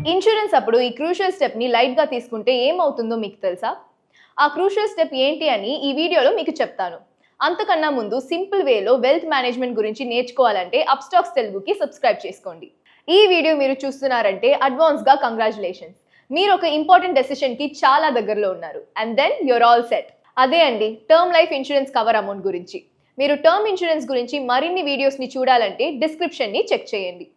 Insurance అప్పుడు ఈ crucial stepney లైట్గా తీసుకుంటే ఏమవుతుందో మీకు తెలుసా? ఆ క్రూషియల్ స్టెప్ ఏంటి అని ఈ వీడియోలో మీకు చెప్తాను. అంతకన్నా ముందు సింపుల్ వేలో వెల్త్ మేనేజ్మెంట్ గురించి నేర్చుకోవాలంటే అప్స్టాక్స్ తెలుగుకి సబ్స్క్రైబ్ చేసుకోండి. ఈ వీడియో మీరు చూస్తున్నారంటే అడ్వాన్స్గా కంగ్రాచులేషన్స్. మీరు ఒక ఇంపార్టెంట్ డెసిషన్కి చాలా దగ్గరలో ఉన్నారు. And then your all set. అదే అండి term life insurance cover amount గురించి. మీరు టర్మ్ ఇన్సూరెన్స్ గురించి మరిన్ని వీడియోస్ని చూడాలంటే డిస్క్రిప్షన్ని చెక్ చేయండి.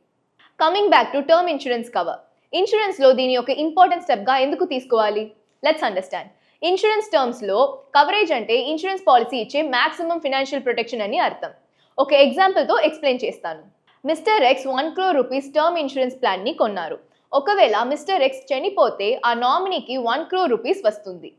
Coming back to term insurance cover. ఇన్సూరెన్స్లో దీని యొక్క ఇంపార్టెంట్ స్టెప్గా ఎందుకు తీసుకోవాలి? Let's understand. ఇన్సూరెన్స్ టర్మ్స్లో కవరేజ్ అంటే ఇన్సూరెన్స్ పాలసీ ఇచ్చే మ్యాక్సిమం ఫినాన్షియల్ ప్రొటెక్షన్ అని అర్థం. ఒక ఎగ్జాంపుల్తో ఎక్స్ప్లెయిన్ చేస్తాను. Mister x 1 crore rupees term insurance ప్లాన్ని కొన్నారు. ఒకవేళ మిస్టర్ ఎక్స్ చనిపోతే ఆ నామినీకి 1 crore రూపీస్ వస్తుంది.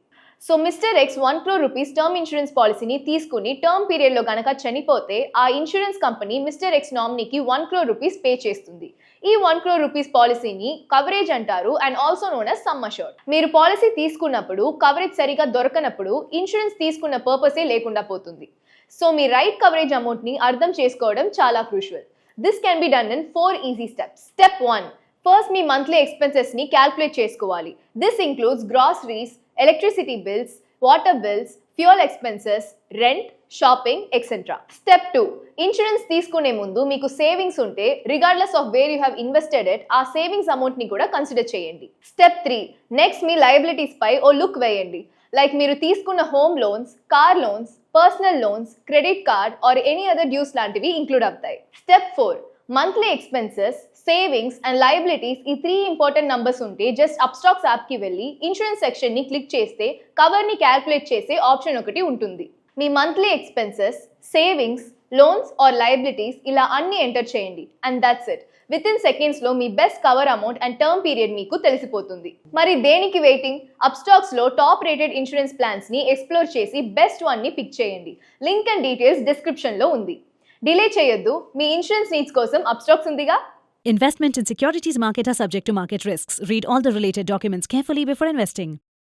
So mister x 1 crore rupees term insurance పాలసీని తీసుకుని టర్మ్ పీరియడ్లో గనక చనిపోతే ఆ ఇన్సూరెన్స్ కంపెనీ మిస్టర్ ఎక్స్ నామినీకి 1 crore రూపీస్ పే చేస్తుంది. ఈ 1 crore రూపీస్ పాలసీని కవరేజ్ అంటారు and also known as sum assured. మీరు పాలసీ తీసుకున్నప్పుడు కవరేజ్ సరిగా దొరకనప్పుడు ఇన్సూరెన్స్ తీసుకున్న పర్పసే లేకుండా పోతుంది. సో మీ రైట్ కవరేజ్ అమౌంట్ని అర్థం చేసుకోవడం చాలా crucial. This can be done in 4 easy steps. Step 1. First మీ మంత్లీ ఎక్స్పెన్సెస్ని క్యాల్కులేట్ చేసుకోవాలి. This includes groceries, electricity bills, water bills, fuel expenses, rent, shopping etcetera. Step 2. Insurance తీసుకునే ముందు మీకు సేవింగ్స్ ఉంటే regardless of where you have invested it ఆ savings అమౌంట్ని కూడా కన్సిడర్ చేయండి. స్టెప్ 3. నెక్స్ట్ మీ లయబిలిటీస్ పై ఓ లుక్ వేయండి. లైక్ మీరు తీసుకున్న home loans, car loans, personal loans, credit card or any other dues లాంటివి ఇంక్లూడ్ అవుతాయి. Step 4. Monthly expenses, savings and liabilities ఈ 3 ఇంపార్టెంట్ నంబర్స్ ఉంటే జస్ట్ అప్స్టాక్స్ యాప్కి వెళ్ళి ఇన్సూరెన్స్ సెక్షన్ని క్లిక్ చేస్తే కవర్ని క్యాల్కులేట్ చేసే ఆప్షన్ ఒకటి ఉంటుంది. మీ monthly expenses, savings, loans or liabilities ఇలా అన్ని ఎంటర్ చేయండి and that's it. Within సెకండ్స్లో మీ best cover amount and term period మీకు తెలిసిపోతుంది. మరి దేనికి వెయిటింగ్? అప్స్టాక్స్లో టాప్ రేటెడ్ ఇన్సూరెన్స్ ప్లాన్స్ని ఎక్స్ప్లోర్ చేసి బెస్ట్ వన్ని పిక్ చేయండి. లింక్ అండ్ డీటెయిల్స్ డిస్క్రిప్షన్లో ఉంది. డిలే చేయొద్దు, మీ ఇన్సూరెన్స్ నీడ్స్ కోసం అప్స్టాక్స్ ఉందిగా. Investment in securities market are subject to market risks. Read all the related documents carefully before investing.